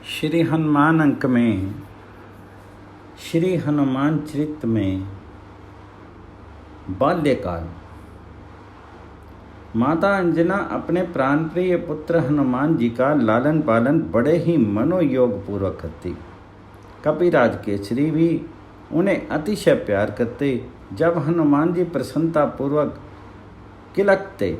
श्री हनुमान अंक में श्री हनुमान चरित में बाल्यकाल। माता अंजना अपने प्राणप्रिय पुत्र हनुमान जी का लालन पालन बड़े ही मनोयोग पूर्वक करती। कपिराज केसरी भी उन्हें अतिशय प्यार करते। जब हनुमान जी प्रसन्नता पूर्वक किलकते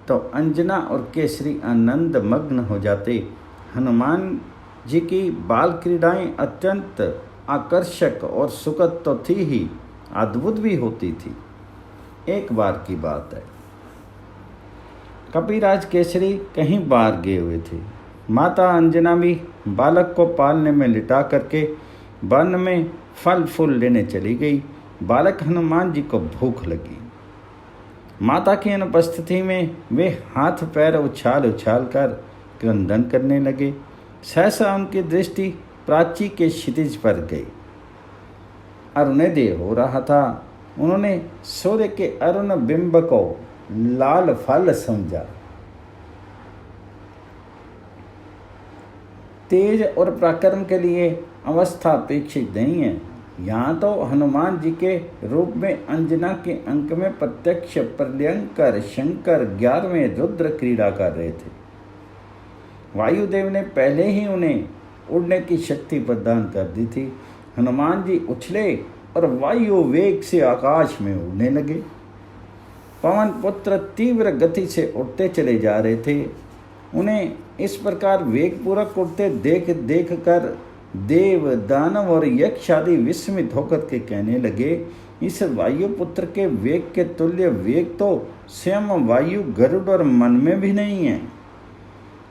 तो अंजना और केसरी आनंद मग्न हो जाते। हनुमान जी की बाल क्रीड़ाएं अत्यंत आकर्षक और सुखद तो थी ही, अद्भुत भी होती थी। एक बार की बात है, कपिराज केसरी कहीं बाहर गए हुए थे। माता अंजना भी बालक को पालने में लिटा करके वन में फल फूल लेने चली गई। बालक हनुमान जी को भूख लगी। माता की अनुपस्थिति में वे हाथ पैर उछाल उछाल कर क्रंदन करने लगे। सहसा उनकी दृष्टि प्राची के क्षितिज पर गई। अरुणोदय हो रहा था। उन्होंने सूर्य के अरुण बिंब को लाल फल समझा। तेज और पराक्रम के लिए अवस्था अपेक्षित नहीं है। यहाँ तो हनुमान जी के रूप में अंजना के अंक में प्रत्यक्ष प्रलयंकर शंकर 11वें रुद्र क्रीड़ा कर रहे थे। वायुदेव ने पहले ही उन्हें उड़ने की शक्ति प्रदान कर दी थी। हनुमान जी उछले और वायु वेग से आकाश में उड़ने लगे। पवन पुत्र तीव्र गति से उड़ते चले जा रहे थे। उन्हें इस प्रकार वेगपूर्वक उड़ते देख देख कर देव दानव और यक्ष आदि विस्मित होकर के कहने लगे, इस वायुपुत्र के वेग के तुल्य वेग तो स्वयं वायु गरुड़ और मन में भी नहीं है।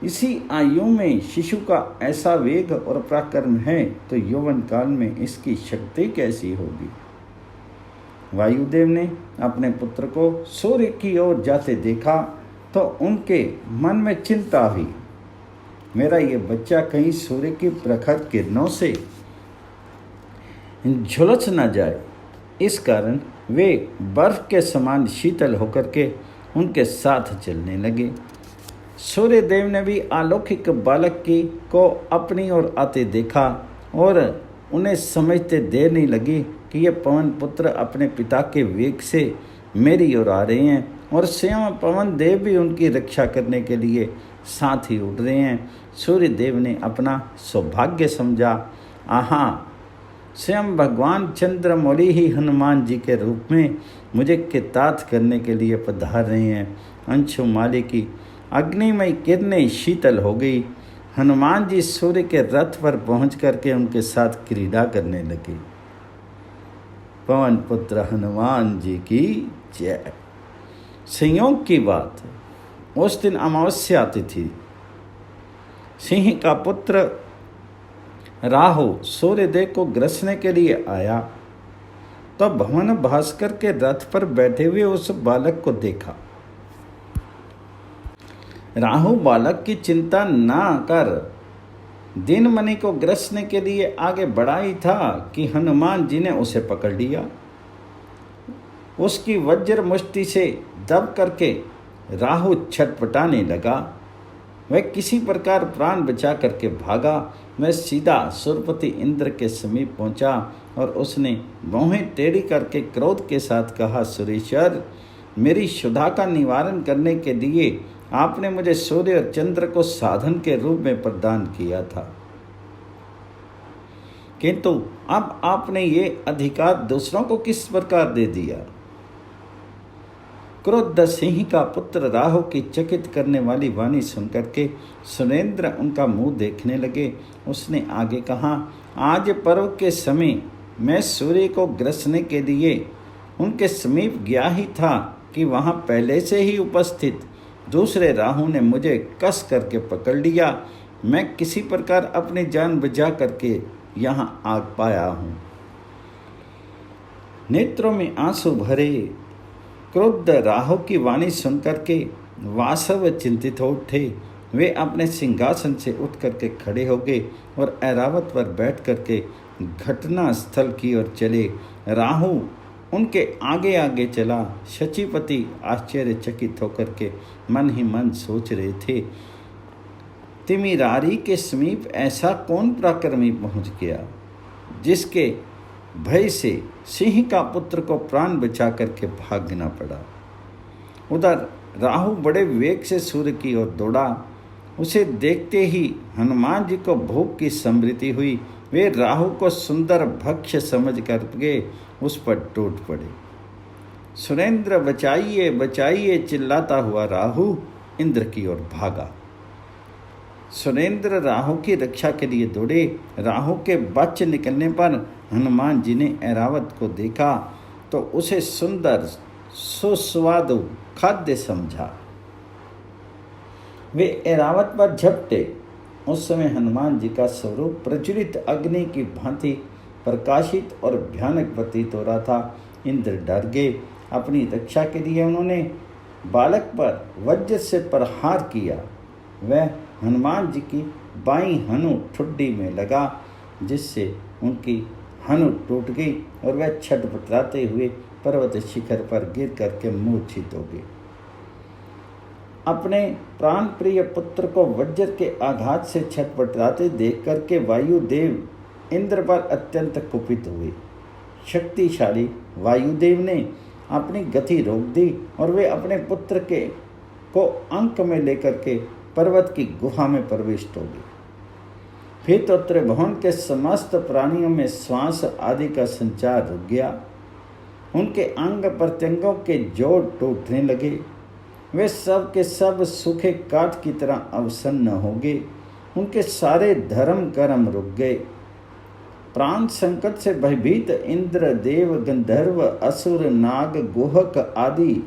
इसी आयु में शिशु का ऐसा वेग और पराक्रम है तो यौवन काल में इसकी शक्ति कैसी होगी। वायुदेव ने अपने पुत्र को सूर्य की ओर जाते देखा तो उनके मन में चिंता हुई, मेरा ये बच्चा कहीं सूर्य की प्रखर किरणों से झुलस न जाए। इस कारण वे बर्फ के समान शीतल होकर के उनके साथ चलने लगे। सूर्य देव ने भी अलौकिक बालक को अपनी ओर आते देखा और उन्हें समझते देर नहीं लगी कि ये पवन पुत्र अपने पिता के वेग से मेरी ओर आ रहे हैं और स्वयं पवन देव भी उनकी रक्षा करने के लिए साथ ही उड़ रहे हैं। सूर्य देव ने अपना सौभाग्य समझा, आहा, स्वयं भगवान चंद्रमौली ही हनुमान जी के रूप में मुझे कृतार्थ करने के लिए पधार रहे हैं। अंशुमाली की अग्निमय किरणें शीतल हो गई। हनुमान जी सूर्य के रथ पर पहुंच करके उनके साथ क्रीड़ा करने लगे। पवन पुत्र हनुमान जी की जय। संयोग की बात, उस दिन अमावस्या तिथि। सिंह का पुत्र राहु सूर्यदेव को ग्रसने के लिए आया तो भवन भास्कर के रथ पर बैठे हुए उस बालक को देखा। राहु बालक की चिंता ना कर दिनमणि को ग्रसने के लिए आगे बढ़ा ही था कि हनुमान जी ने उसे पकड़ लिया। उसकी वज्र मुष्टि से दब करके राहु छटपटाने लगा। वह किसी प्रकार प्राण बचा करके भागा। वह सीधा सुरपति इंद्र के समीप पहुंचा और उसने भौहें टेढ़ी करके क्रोध के साथ कहा, सुरेश्वर, मेरी क्षुधा का निवारण करने के लिए आपने मुझे सूर्य और चंद्र को साधन के रूप में प्रदान किया था, किंतु अब आपने ये अधिकार दूसरों को किस प्रकार दे दिया। क्रोध सिंह का पुत्र राहु की चकित करने वाली वाणी सुनकर के सुरेंद्र उनका मुंह देखने लगे। उसने आगे कहा, आज पर्व के समय मैं सूर्य को ग्रसने के लिए उनके समीप गया ही था कि वहां पहले से ही उपस्थित दूसरे राहु ने मुझे कस करके पकड़ लिया। मैं किसी प्रकार अपनी जान बचा करके यहाँ आ पाया हूँ। नेत्रों में आंसू भरे क्रुद्ध राहु की वाणी सुनकर के वासव चिंतित हो उठे। वे अपने सिंहासन से उठ करके खड़े हो गए और ऐरावत पर बैठ करके घटना स्थल की ओर चले। राहु उनके आगे आगे चला। शचीपति आश्चर्यचकित होकर के मन ही मन सोच रहे थे, तिमिरारी के समीप ऐसा कौन पराक्रमी पहुंच गया जिसके भय से सिंह का पुत्र को प्राण बचा करके भागना पड़ा। उधर राहु बड़े विवेक से सूर्य की ओर दौड़ा। उसे देखते ही हनुमान जी को भूख की स्मृति हुई। वे राहु को सुंदर भक्ष्य समझ करके उस पर टूट पड़े। सुरेंद्र बचाइए बचाइए चिल्लाता हुआ राहु इंद्र की ओर भागा। सुरेंद्र राहु की रक्षा के लिए दौड़े। राहु के बच निकलने पर हनुमान जी ने ऐरावत को देखा तो उसे सुंदर सुस्वादु खाद्य समझा। वे ऐरावत पर झपटे। उस समय हनुमान जी का स्वरूप प्रज्वलित अग्नि की भांति प्रकाशित और भयानक प्रतीत हो रहा था। इंद्र डर गए। अपनी रक्षा के लिए उन्होंने बालक पर वज्र से प्रहार किया। वह हनुमान जी की बाईं हनु ठुड्डी में लगा, जिससे उनकी हनु टूट गई और वह छटपटाते हुए पर्वत शिखर पर गिर करके मूर्छित हो गए। अपने प्राण प्रिय पुत्र को वज्र के आघात से छटपटाते देख करके वायुदेव इंद्र पर अत्यंत कुपित हुए। शक्तिशाली वायुदेव ने अपनी गति रोक दी और वे अपने पुत्र को अंक में लेकर के पर्वत की गुफा में प्रविष्ट हो गए। फिर तो त्रिभुवन के समस्त प्राणियों में श्वास आदि का संचार रुक गया। उनके अंग प्रत्यंगों के जोड़ टूटने लगे। वे सब के सब सूखे काठ की तरह अवसन्न हो गए। उनके सारे धर्म कर्म रुक गए। प्राण संकट से भयभीत इंद्र, देव, गंधर्व, असुर, नाग, गुहक आदि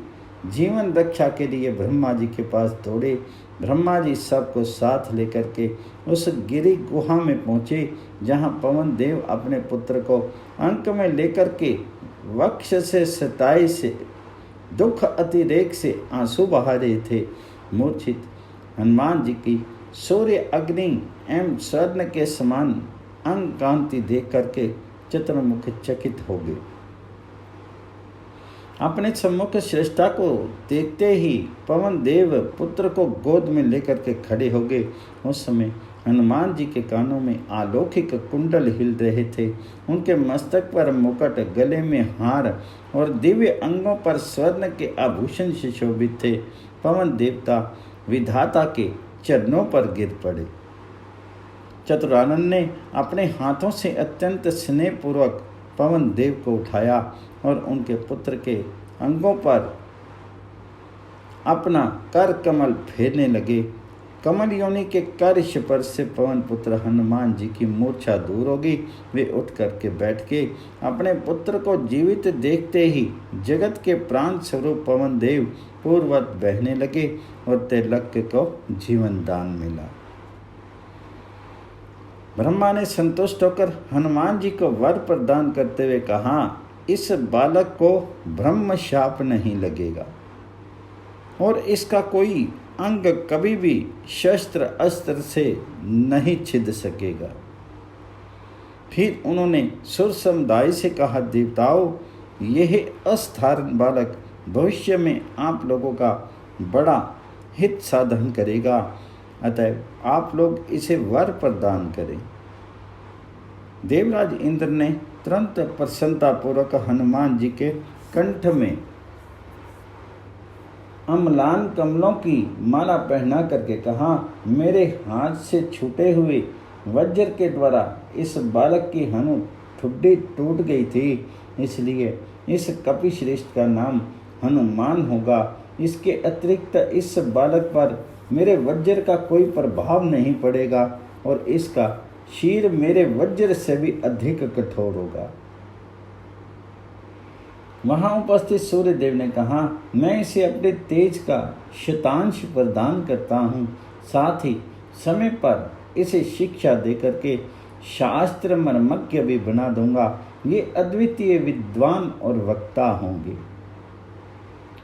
जीवन रक्षा के लिए ब्रह्मा जी के पास दौड़े। ब्रह्मा जी सबको साथ लेकर के उस गिरी गुहा में पहुँचे, जहाँ पवन देव अपने पुत्र को अंक में लेकर के वक्ष से सताई से दुख अतिरेक से आंसू बहा रहे थे। मूर्छित हनुमान जी की सूर्य अग्नि एवं स्वर्ण के समान अंग कांति देख करके चतुर्मुख चकित हो गए। अपने सम्मुख श्रेष्ठा को देखते ही पवन देव पुत्र को गोद में लेकर के खड़े हो गए। उस समय हनुमान जी के कानों में अलौकिक कुंडल हिल रहे थे। उनके मस्तक पर मुकुट, गले में हार और दिव्य अंगों पर स्वर्ण के आभूषण से शोभित थे। पवन देवता विधाता के चरणों पर गिर पड़े। चतुरानन ने अपने हाथों से अत्यंत स्नेहपूर्वक पवन देव को उठाया और उनके पुत्र के अंगों पर अपना कर कमल फेरने लगे। कमल योनि के कर स्पर्श से पवन पुत्र हनुमान जी की मूर्छा दूर हो गई। वे उठ करके बैठ के अपने पुत्र को जीवित देखते ही जगत के प्राण स्वरूप पवन देव पूर्ववत बहने लगे और त्रैलोक्य को जीवन दान मिला। ब्रह्मा ने संतुष्ट होकर हनुमान जी को वर प्रदान करते हुए कहा, इस बालक को ब्रह्म शाप नहीं लगेगा और इसका कोई अंग कभी भी शस्त्र अस्त्र से नहीं छिद सकेगा। फिर उन्होंने सुर समुदाय से कहा, देवताओं, यह असाधारण बालक भविष्य में आप लोगों का बड़ा हित साधन करेगा, अतः आप लोग इसे वर प्रदान करें। देवराज इंद्र ने तुरंत प्रसन्नतापूर्वक हनुमान जी के कंठ में अम्लान कमलों की माला पहना करके कहा, मेरे हाथ से छूटे हुए वज्र के द्वारा इस बालक की हनु ठुड्डी टूट गई थी, इसलिए इस कपिश्रेष्ठ का नाम हनुमान होगा। इसके अतिरिक्त इस बालक पर मेरे वज्र का कोई प्रभाव नहीं पड़ेगा और इसका शीर मेरे वज्र से भी अधिक कठोर होगा। वहां उपस्थित सूर्यदेव ने कहा, मैं इसे अपने तेज का शतांश प्रदान करता हूँ, साथ ही समय पर इसे शिक्षा देकर के शास्त्र मर्मज्ञ भी बना दूंगा। ये अद्वितीय विद्वान और वक्ता होंगे।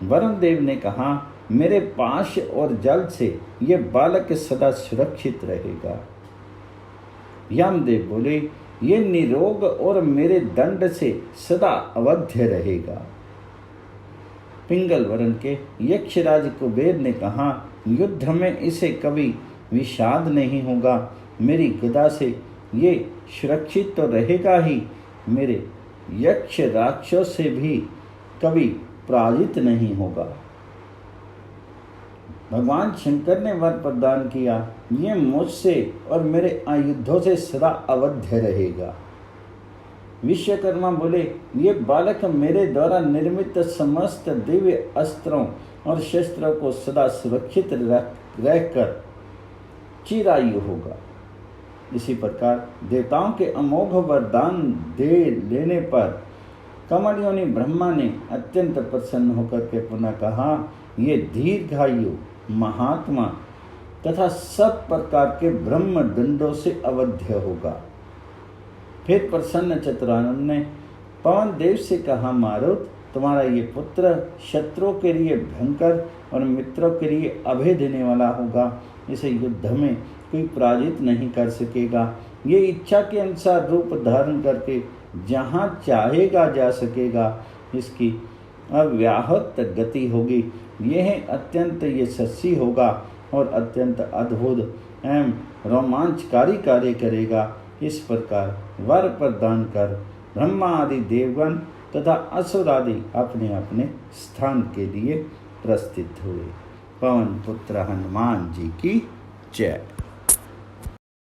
वरुण देव ने कहा, मेरे पाश और जल से ये बालक सदा सुरक्षित रहेगा। यमदेव बोले, ये निरोग और मेरे दंड से सदा अवध्य रहेगा। पिंगल वर्ण के यक्षराज कुबेर ने कहा, युद्ध में इसे कभी विषाद नहीं होगा। मेरी गदा से ये सुरक्षित तो रहेगा ही, मेरे यक्ष राक्षस से भी कभी पराजित नहीं होगा। भगवान शंकर ने वर प्रदान किया, ये मुझसे और मेरे आयुधों से सदा अवध्य रहेगा। विश्वकर्मा बोले, ये बालक मेरे द्वारा निर्मित समस्त दिव्य अस्त्रों और शस्त्रों को सदा सुरक्षित रहकर चिरायु होगा। इसी प्रकार देवताओं के अमोघ वरदान दे लेने पर कमलयोनि ब्रह्मा ने अत्यंत प्रसन्न होकर के पुनः कहा, ये दीर्घायु महात्मा तथा सब प्रकार के ब्रह्म दंडों से अवध्य होगा। फिर प्रसन्न चतुरानन ने पवन देव से कहा, मारुत, तुम्हारा ये पुत्र शत्रुओं के लिए भयंकर और मित्रों के लिए अभय देने वाला होगा। इसे युद्ध में कोई पराजित नहीं कर सकेगा। ये इच्छा के अनुसार रूप धारण करके जहाँ चाहेगा जा सकेगा। इसकी अव्याहत गति होगी। यह अत्यंत यशस्वी होगा और अत्यंत अद्भुत एवं रोमांचकारी कार्य करेगा। इस प्रकार वर प्रदान कर ब्रह्मा आदि देवगण तथा असुर आदि अपने अपने स्थान के लिए प्रस्थित हुए। पवन पुत्र हनुमान जी की जय।